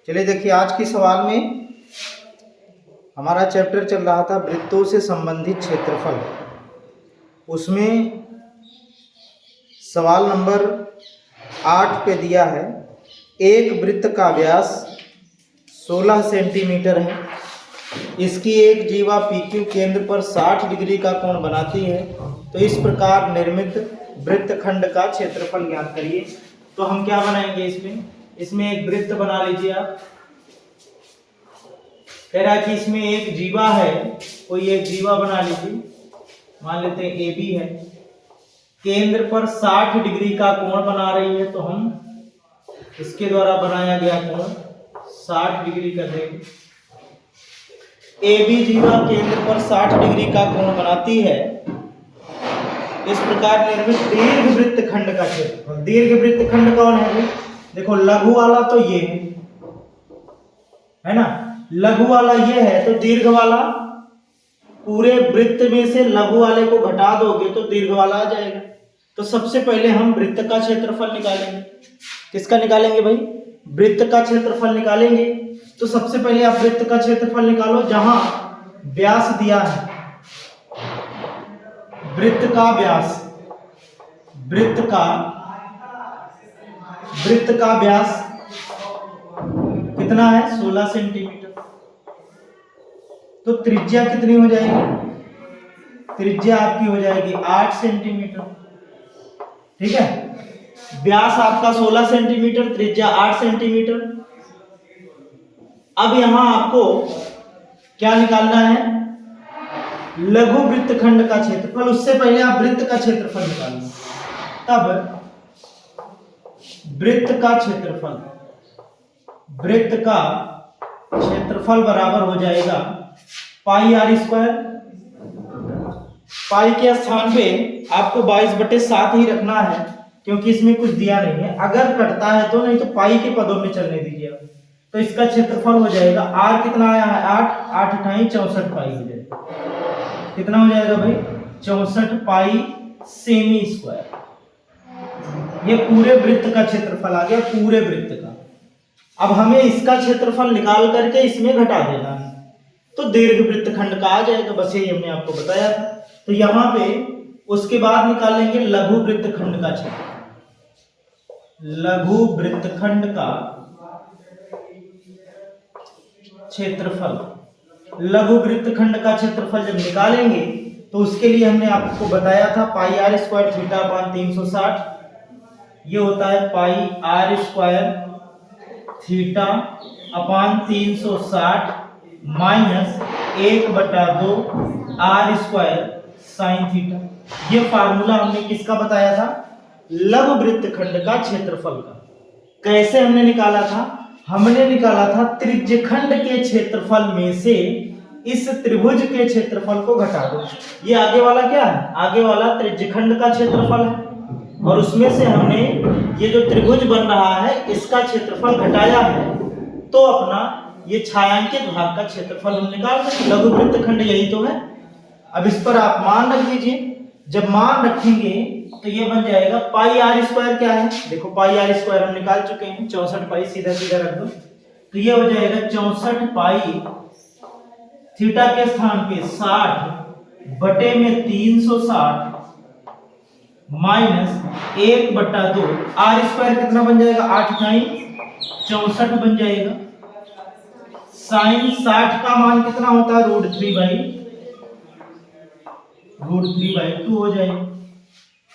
चलिए देखिए, आज की सवाल में हमारा चैप्टर चल रहा था वृत्तों से संबंधित क्षेत्रफल। उसमें सवाल नंबर 8 पे दिया है, एक वृत्त का व्यास 16 सेंटीमीटर है, इसकी एक जीवा PQ केंद्र पर 60 डिग्री का कोण बनाती है, तो इस प्रकार निर्मित वृत्तखंड का क्षेत्रफल ज्ञात करिए। तो हम क्या बनाएंगे, इसमें एक वृत्त बना लीजिए आप। कह रहा है कि इसमें एक जीवा है, कोई एक जीवा बना लीजिए, मान लेते हैं AB है, केंद्र पर 60 डिग्री का कोण बना रही है, तो हम इसके द्वारा बनाया गया कोण 60 डिग्री कर देंगे। AB जीवा केंद्र पर 60 डिग्री का कोण बनाती है, इस प्रकार निर्मित दीर्घ वृत्तखंड का क्षेत्रफल। दीर्घ वृत्तखंड कौन है? देखो, लघु वाला तो ये है ना, लघु वाला ये है, तो दीर्घ वाला, पूरे वृत्त में से लघु वाले को घटा दोगे तो दीर्घ वाला आ जाएगा। तो सबसे पहले हम वृत्त का क्षेत्रफल निकालेंगे। किसका निकालेंगे भाई? वृत्त का क्षेत्रफल निकालेंगे। तो सबसे पहले आप वृत्त का क्षेत्रफल निकालो, जहां व्यास दिया है, वृत्त का व्यास, वृत्त का व्यास कितना है? 16 सेंटीमीटर। तो त्रिज्या कितनी हो जाएगी? त्रिज्या आपकी हो जाएगी 8 सेंटीमीटर। ठीक है, व्यास आपका 16 सेंटीमीटर, त्रिज्या 8 सेंटीमीटर। अब यहां आपको क्या निकालना है? लघु वृत्तखंड का क्षेत्रफल। उससे पहले आप वृत्त का क्षेत्रफल निकालना। तब वृत्त का क्षेत्रफल बराबर हो जाएगा पाई आर स्क्वायर। पाई के स्थान पे आपको 22/7 ही रखना है, क्योंकि इसमें कुछ दिया नहीं है। अगर कटता है तो, नहीं तो पाई के पदों में चलने दीजिए। तो इसका क्षेत्रफल हो जाएगा, आर कितना आया है? 8, 8 × 64 पाई हो जाएगा। कितना हो जाएगा भाई? 64 पाई सेमी स्क्वायर। ये पूरे वृत्त का क्षेत्रफल आ गया, पूरे वृत्त का। अब हमें इसका क्षेत्रफल निकाल करके इसमें घटा देना है, तो दीर्घ वृत्तखंड का आ जाएगा। बस यही हमने आपको बताया था। तो यहां पे उसके बाद निकालेंगे लघु वृत्तखंड का क्षेत्रफल। लघु वृत्तखंड का क्षेत्रफल, लघु वृत्तखंड का क्षेत्रफल जब निकालेंगे तो उसके लिए हमने आपको बताया था पाई आर स्क्वायर θ/360। ये होता है pi r square θ/360 minus 1/2 r square sine theta. ये फार्मूला हमने किसका बताया था? लघु वृत्तखंड का क्षेत्रफल का। कैसे हमने निकाला था? हमने निकाला था त्रिज्यखंड के क्षेत्रफल में से इस त्रिभुज के क्षेत्रफल को घटा दो। ये आगे वाला क्या है? आगे वाला त्रिज्यखंड का क्षेत्रफल है, और उसमें से हमने ये जो त्रिभुज बन रहा है इसका क्षेत्रफल घटाया है, तो अपना ये छायांकित भाग का क्षेत्रफल हम निकाल दें। लघु वृत्तखंड यही तो है। अब इस पर आप मान रख दीजिए। जब मान रखेंगे तो ये बन जाएगा पाई आर स्क्वायर। क्या है? देखो, पाई आर स्क्वायर हम निकाल चुके हैं, 64 पाई सीधा सीधा रख दो, तो ये हो जाएगा 64 पाई थीटा के स्थान पे 60/360 माइनस 1/2 आर स्क्वायर कितना बन जाएगा? 8 × 64 बन जाएगा। साइन 60 का मान कितना होता है? √3/2 हो जाएगा।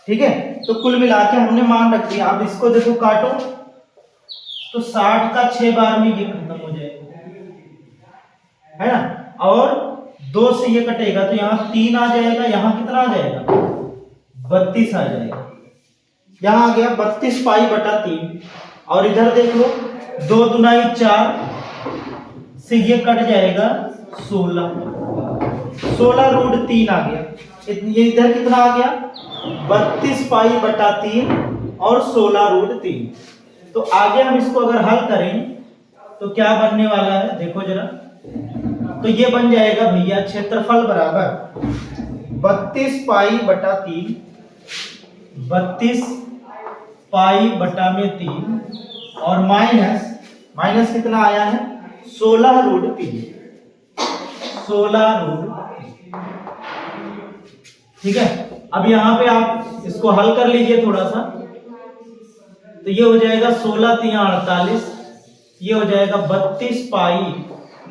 ठीक है, तो कुल मिला के हमने मान रख दिया। अब इसको देखो, काटो तो 60 का 6 बार में ये खत्म हो जाएगा, है ना, और 2 से ये कटेगा तो यहाँ 3 आ जाएगा, यहाँ कितना आ जाएगा? 32 आ जाएगा। यहाँ आ गया 32 पाई/3। और इधर देख लो, 2 दूनाई 4 से ये कट जाएगा 16 √3 आ गया। ये इधर कितना आ गया? 32 पाई/3 और 16 √3। तो आगे हम इसको अगर हल करें तो क्या बनने वाला है? देखो जरा, तो ये बन जाएगा भैया क्षेत्रफल बराबर 32 पाई/3, 32 पाई/3 और माइनस माइनस कितना आया है 16√3, 16√3। ठीक है, अब यहाँ पे आप इसको हल कर लीजिए थोड़ा सा, तो ये हो जाएगा 16 3 48, ये हो जाएगा 32 पाई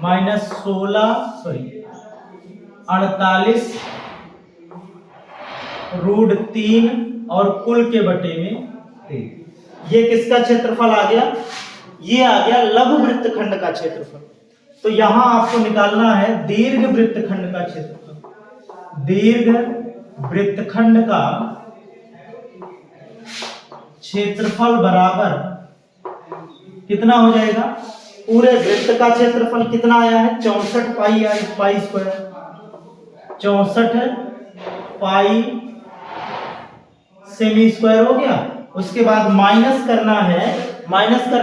माइनस 48√3 और कुल के बटे में 3। ये किसका क्षेत्रफल आ गया, ये आ गया लघु वृत्तखंड का क्षेत्रफल। तो यहां आपको निकालना है दीर्घ वृत्तखंड का क्षेत्रफल। दीर्घ वृत्तखंड का क्षेत्रफल बराबर कितना हो जाएगा, पूरे वृत्त का क्षेत्रफल कितना आया है 64 पाई पाई स्क्वायर, 64 पाई सेमी स्क्वायर हो गया। उसके बाद माइनस करना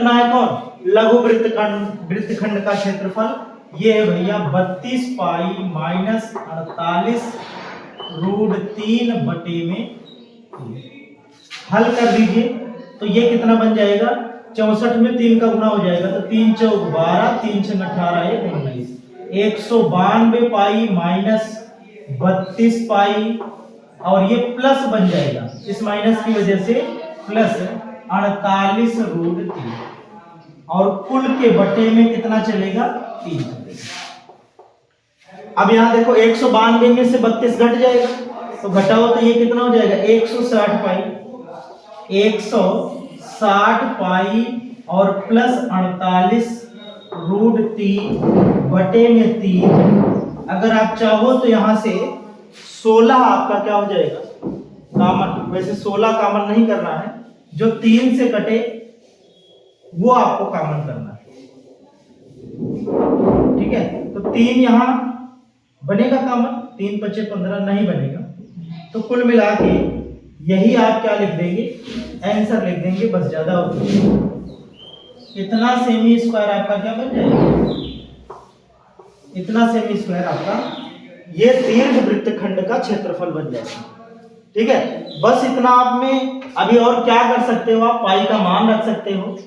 है कौन, लघु वृत्तखंड का क्षेत्रफल, ये है भैया 32 पाई माइनस 48√3 बटे में 3। हल कर दीजिए तो ये कितना बन जाएगा, 64 में 3 का गुना हो जाएगा तो 3 चौक 12, 3 छंग 18, 19, 192 पाई माइनस 32 पाई और ये प्लस बन जाएगा, इस माइनस की वजह से प्लस 48√3 और कुल के बटे में कितना चलेगा 3 चलेगा। अब यहाँ देखो 192 में से 32 घट जाएगा तो घटाओ तो ये कितना हो जाएगा 160 पाई, 160 पाई और प्लस 48√3 बटे में 3। अगर आप चाहो तो यहाँ से 16 आपका क्या हो जाएगा कामन, वैसे 16 कामन नहीं करना है, जो 3 से कटे वो आपको कामन करना है। ठीक है, तो 3 यहाँ बनेगा कामन, 3 5 15 नहीं बनेगा, तो कुल मिला के यही आप क्या लिख देंगे, आंसर लिख देंगे, बस ज्यादा होता है। इतना सेमी स्क्वायर आपका क्या बन जाएगा, इतना सेमी स्क्वायर आपका ये दीर्घ वृत्तखंड का क्षेत्रफल बन जाएगा। ठीक है, बस इतना आप में अभी और क्या कर सकते हो, आप पाई का मान रख सकते हो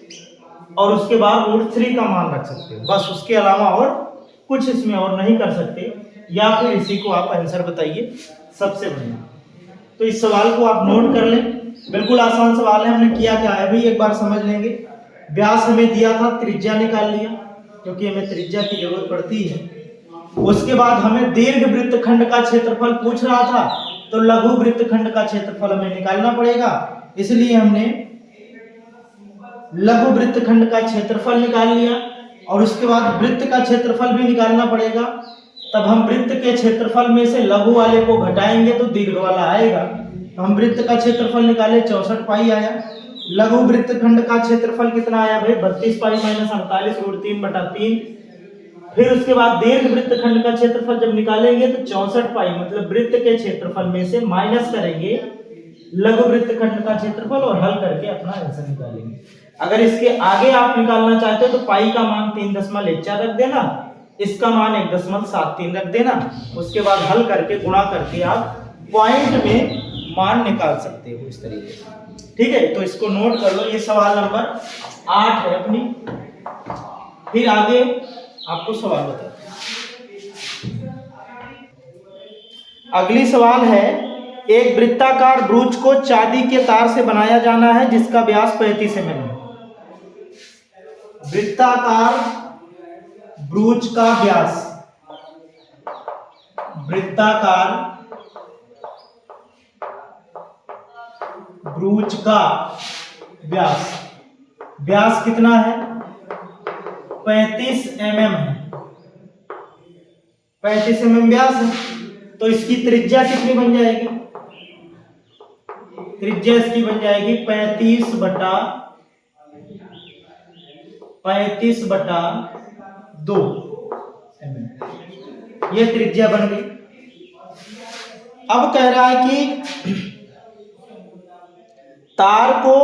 और उसके बाद √3 का मान रख सकते हो, बस उसके अलावा और कुछ इसमें और नहीं कर सकते, या फिर इसी को आप आंसर बताइए सबसे बढ़िया। तो इस सवाल को आप नोट कर लें, बिल्कुल आसान सवाल है। हमने किया क्या है भाई, एक बार समझ लेंगे। व्यास हमें दिया था, त्रिज्या निकाल लिया क्योंकि हमें त्रिज्या की जरूरत पड़ती है। उसके बाद हमें दीर्घ वृत्तखंड का क्षेत्रफल पूछ रहा था, तो लघु वृत्तखंड का क्षेत्रफल हमें निकालना पड़ेगा, इसलिए हमने लघु वृत्तखंड का क्षेत्रफल निकाल लिया। और उसके बाद वृत्त का क्षेत्रफल भी निकालना पड़ेगा, तब हम वृत्त के क्षेत्रफल में से लघु वाले को घटाएंगे तो दीर्घ वाला आएगा। तो हम वृत्त का क्षेत्रफल निकाले, 64 पाई आया। लघु वृत्तखंड का क्षेत्रफल कितना आया भाई, 32 पाई माइनस 48√3 बटा 3। फिर उसके बाद दीर्घ वृत्तखंड का क्षेत्रफल जब निकालेंगे तो 64 पाई, मतलब वृत्त के क्षेत्रफल में से माइनस करेंगे लघु वृत्तखंड का क्षेत्रफल और हल करके अपना आंसर निकालेंगे। अगर इसके आगे आप निकालना चाहते हो तो पाई का मान 3.14 रख देना, इसका मान 1.73 रख देना, उसके बाद हल करके गुणा करके आप पॉइंट में मान निकाल सकते हो इस तरीके से। ठीक है, तो इसको नोट कर लो, ये सवाल नंबर 8 है अपनी। फिर आगे आपको सवाल बताते हैं। अगली सवाल है, एक वृत्ताकार ब्रूच को चांदी के तार से बनाया जाना है जिसका व्यास 35 mm है। वृत्ताकार ब्रूच का व्यास, वृत्ताकार ब्रूच का व्यास, व्यास कितना है 35 mm है, 35 mm व्यास है। तो इसकी त्रिज्या कितनी बन जाएगी, त्रिज्या इसकी बन जाएगी 35 बटा 2 mm, ये त्रिज्या बन गई। अब कह रहा है कि तार को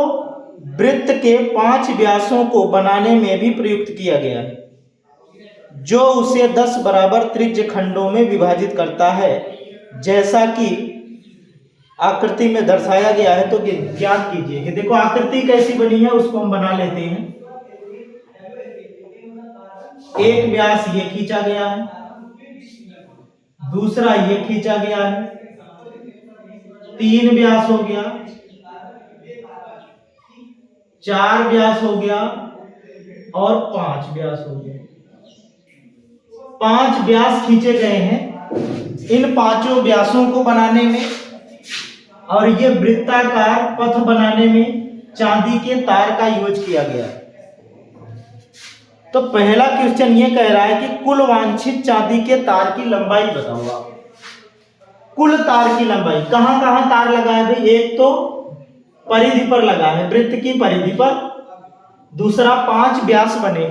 वृत्त के 5 व्यासों को बनाने में भी प्रयुक्त किया गया है, जो उसे 10 बराबर त्रिज्य खंडों में विभाजित करता है, जैसा कि आकृति में दर्शाया गया है। तो ज्ञात कीजिए कि देखो आकृति कैसी बनी है, उसको हम बना लेते हैं। एक व्यास ये खींचा गया है, दूसरा ये खींचा गया है, 3 व्यास हो गया, 4 व्यास हो गया और 5 व्यास हो गया। 5 व्यास खींचे गए हैं। इन पांचों व्यासों को बनाने में और ये वृत्ताकार पथ बनाने में चांदी के तार का यूज किया गया है। तो पहला क्वेश्चन ये कह रहा है कि कुल वांछित चांदी के तार की लंबाई बताओ आप। कुल तार की लंबाई कहां कहां तार लगा है भाई? एक तो परिधि पर लगा है, वृत्त की परिधि पर, दूसरा 5 व्यास बने,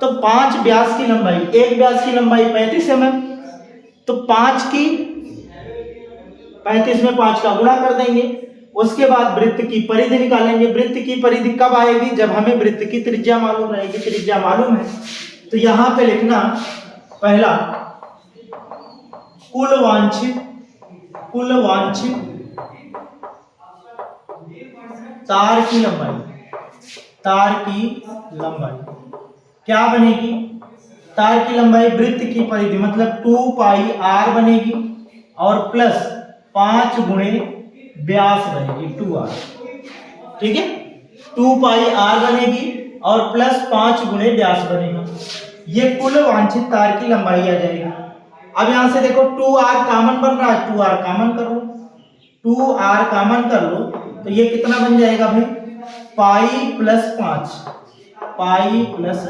तो 5 व्यास की लंबाई, एक व्यास की लंबाई 35 mm, तो 5 की 35 में 5 का गुणा कर देंगे। उसके बाद वृत्त की परिधि निकालेंगे। वृत्त की परिधि कब आएगी? जब हमें वृत्त की त्रिज्या मालूम रहेगी। त्रिज्या मालूम है तो यहां पे लिखना पहला कुल वांछित तार की लंबाई क्या बनेगी? तार की लंबाई वृत्त की परिधि मतलब 2 पाई r बनेगी और प्लस 5 गुणे व्यास बनेगी 2r। ठीक है, 2 पाई r बनेगी और प्लस 5 गुणे व्यास बनेगा। ये कुल वांछित तार की लंबाई आ जाएगी। अब यहां से देखो 2r कॉमन बन रहा है, 2r कॉमन कर लो, 2r कॉमन कर लो तो ये कितना बन जाएगा भाई? पाई प्लस 5, पाई प्लस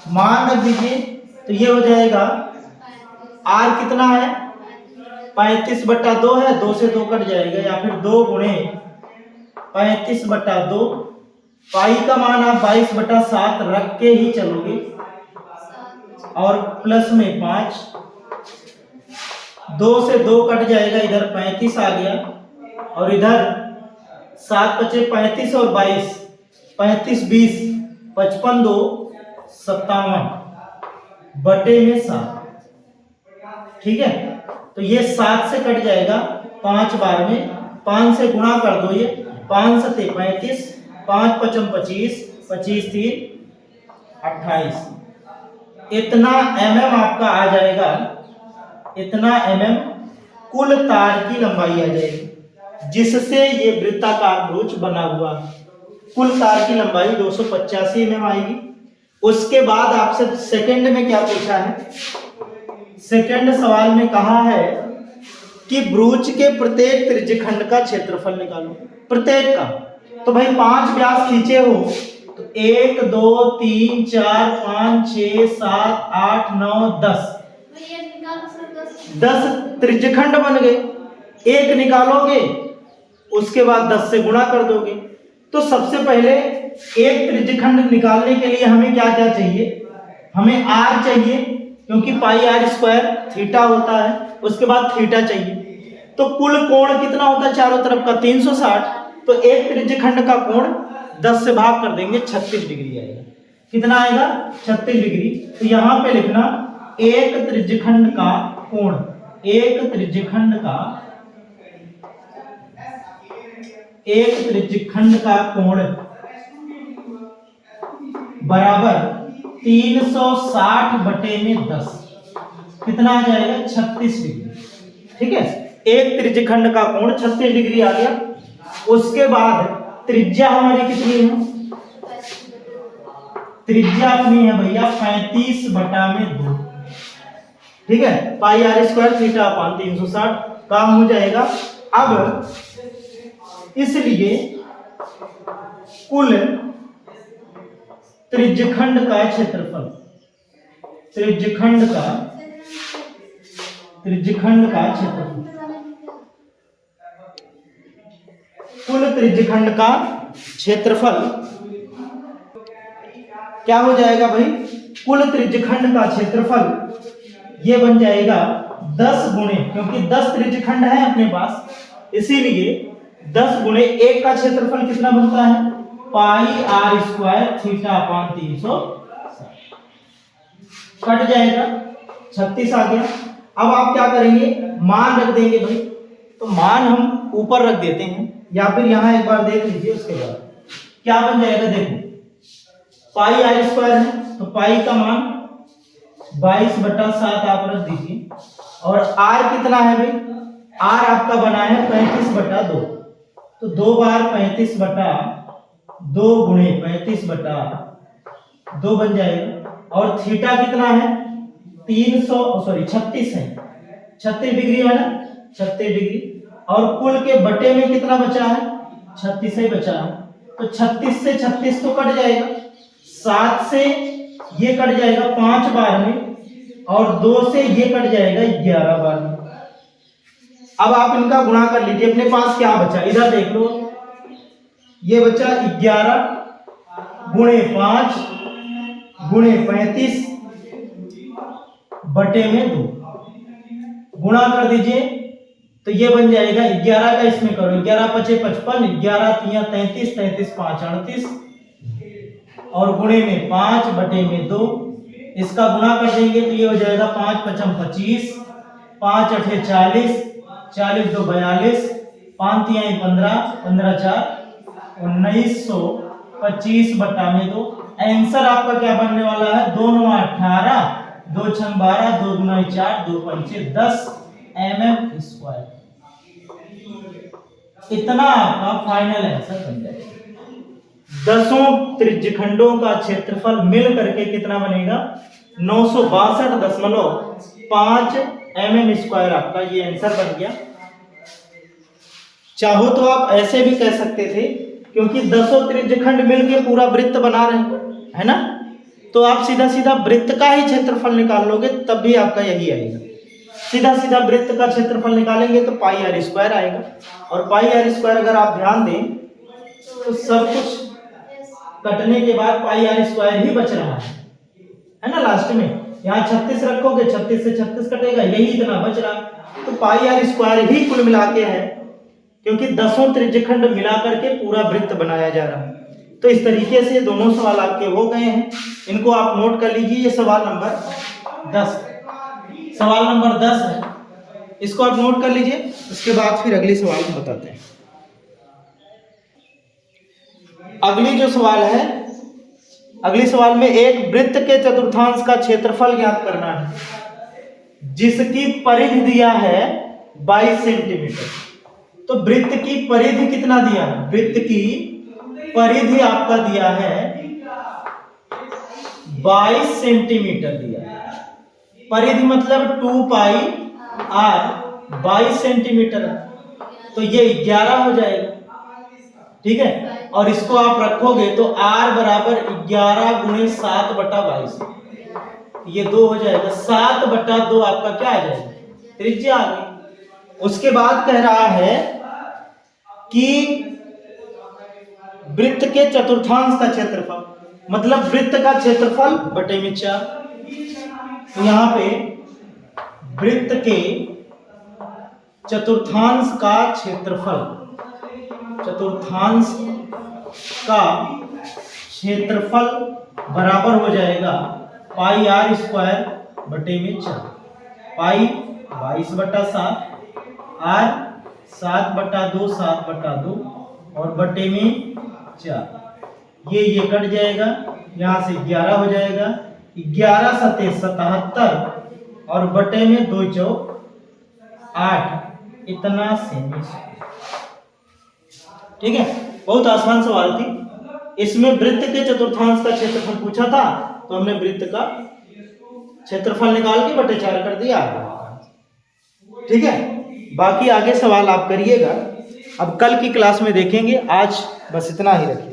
मान रख दीजिए तो ये हो जाएगा r कितना है? 35/2 है, 2 से 2 कट जाएगा, या फिर 2 गुणे 35/2। पाई का मान आप 22/7 रख के ही चलोगे और प्लस में 5, 2 से 2 कट जाएगा, इधर 35 आ गया और इधर 7 बचे 35 और 22, 35 20 55 2 57 बटे में 7। ठीक है, तो ये 7 से कट जाएगा 5 बार में, 5 से गुणा कर दो, ये 5 सते 35, 5 पचम 25, 25 3 28। इतना mm आपका आ जाएगा, इतना mm कुल तार की लंबाई आ जाएगी जिससे ये वृत्ताकार ब्रूच बना हुआ। कुल तार की लंबाई 285 mm आएगी। उसके बाद आपसे सेकंड में क्या पूछा है? सेकंड सवाल में कहा है कि ब्रूच के प्रत्येक त्रिज्यखंड का क्षेत्रफल निकालो, प्रत्येक का। तो भाई 5 व्यास खींचे हो तो 1 2 3 4 5 6 7 8 9 10 10 त्रिज्यखंड बन गए। एक निकालोगे उसके बाद 10 से गुणा कर दोगे। तो सबसे पहले एक त्रिज्यखंड निकालने के लिए हमें क्या क्या चाहिए? हमें r चाहिए क्योंकि पाई r स्क्वायर थीटा होता है, उसके बाद थीटा चाहिए। तो कुल कोण कितना होता है चारों तरफ का? 360। तो एक त्रिज्यखंड का कोण 10 से भाग कर देंगे, 36 डिग्री आएगा। कितना आएगा? 36 डिग्री। तो यहां पे लिखना एक त्रिज्यखंड का कोण, एक त्रिज्यखंड का कोण बराबर 360 बटे में 10। कितना आ जाएगा? 36 डिग्री। ठीक है, एक त्रिज्यखंड का कोण 36 डिग्री आ गया। उसके बाद त्रिज्या हमारी कितनी है? त्रिज्या अपनी है भैया 35/2। ठीक है, पाई r स्क्वायर थीटा अपान 360 काम हो जाएगा। अब इसलिए कुल त्रिज्यखंड का क्षेत्रफल, त्रिज्यखंड का क्षेत्रफल, कुल त्रिज्यखंड का क्षेत्रफल क्या हो जाएगा भाई? कुल त्रिज्यखंड का क्षेत्रफल ये बन जाएगा 10 गुणे, क्योंकि 10 त्रिज्यखंड है अपने पास, इसीलिए 10 गुणे 1 का क्षेत्रफल कितना बनता है? पाई r square theta upon 360 cut जाएगा, 36 आ गया। अब आप क्या करेंगे? मान रख देंगे भाई। तो मान हम ऊपर रख देते हैं या फिर यहां एक बार देख लीजिए, उसके बाद क्या बन जाएगा देखो। पाई आर स्क्वायर है, तो पाई का मान 22/7 आप रख दीजिए। और आर कितना है भाई, आर आपका बना है 35/2, तो 2 बार 35/2 गुणे 35/2 बन जाएगा। और थीटा कितना है 36 है, 36 डिग्री है ना, 36 डिग्री। और कुल के बटे में कितना बचा है, 36 ही बचा है, तो 36 से 36 तो कट जाएगा, 7 से ये कट जाएगा 5 बार में, और 2 से ये कट जाएगा 11 बार में। अब आप इनका गुणा कर लीजिए, अपने पास क्या बचा, इधर देख लो, ये बचा 11 गुणे 5 गुणे 35 बटे में 2, गुणा कर दीजिए तो ये बन जाएगा 11 का इसमें करो, 11 पचे 55, 11 तिया 33, 33 5 38, और गुणे में 5 बटे में 2, इसका गुणा कर देंगे तो ये हो जाएगा 5 पचम 25, 5 अठे 40, 40 2 42, 5 तिया 15, 15 4 1925 बटा में 2। आंसर आपका क्या बनने वाला है, 2 9 18, 2 6 12, 2 गुना 4, 2 पंचे 10 mm स्क्वायर। इतना आपका फाइनल आंसर बन जाएगा। 10 त्रिज्यखंडों का क्षेत्रफल मिल करके कितना बनेगा, 962.5 mm स्क्वायर आपका ये आंसर बन गया। चाहो तो आप ऐसे भी कह सकते थे, क्योंकि 10 त्रिज्यखंड मिलके पूरा वृत्त बना रहे है ना, तो आप सीधा सीधा वृत्त का ही क्षेत्रफल निकाल लोगे, तब भी आपका यही आएगा। सीधा सीधा वृत्त का क्षेत्रफल निकालेंगे तो पाई आर स्क्वायर आएगा, और पाई आर स्क्वायर अगर आप ध्यान दें तो सब कुछ कटने के बाद पाई आर स्क्वायर ही बच रहा है ना। लास्ट में यहाँ 36 रखोगे, 36 से 36 कटेगा, यही इतना बच रहा, तो पाई आर स्क्वायर ही कुल मिला के है, क्योंकि 10 त्रिज्यखंड मिला करके पूरा वृत्त बनाया जा रहा है। तो इस तरीके से दोनों सवाल आपके हो गए हैं, इनको आप नोट कर लीजिए। ये सवाल नंबर 10 है, इसको आप नोट कर लीजिए। उसके बाद फिर अगली सवाल को बताते हैं। अगली जो सवाल है, अगली सवाल में एक वृत्त के चतुर्थांश का क्षेत्रफल ज्ञात करना है, जिसकी परिधि दिया है 22 सेंटीमीटर। तो वृत्त की परिधि कितना दिया है, वृत्त की परिधि आपका दिया है 22 सेंटीमीटर दिया है। परिधि मतलब 2 पाई आर, 22 सेंटीमीटर है, तो ये 11 हो जाएगा, ठीक है। और इसको आप रखोगे तो r बराबर 11 गुणे 7/22, ये 2 हो जाएगा, 7/2 आपका क्या आ जाएगा, त्रिज्या आ गई। उसके बाद कह रहा है कि वृत्त के चतुर्थांश का क्षेत्रफल, मतलब वृत्त का क्षेत्रफल बटे में 4। तो यहाँ पे वृत्त के चतुर्थांश का क्षेत्रफल, चतुर्थांश का क्षेत्रफल बराबर हो जाएगा पाई आर स्क्वायर बटे में 4। पाई 22/7, आर 7/2, 7/2 और बटे में 4। ये कट जाएगा, यहाँ से 11 हो जाएगा, 11 सते 77 और बटे में 2 चौक 8, इतना सेमी। ठीक है, बहुत आसान सवाल थी। इसमें वृत्त के चतुर्थांश का क्षेत्रफल पूछा था, तो हमने वृत्त का क्षेत्रफल निकाल के बटे 4 कर दिया। ठीक है, बाकी आगे सवाल आप करिएगा, अब कल की क्लास में देखेंगे। आज बस इतना ही रखिए।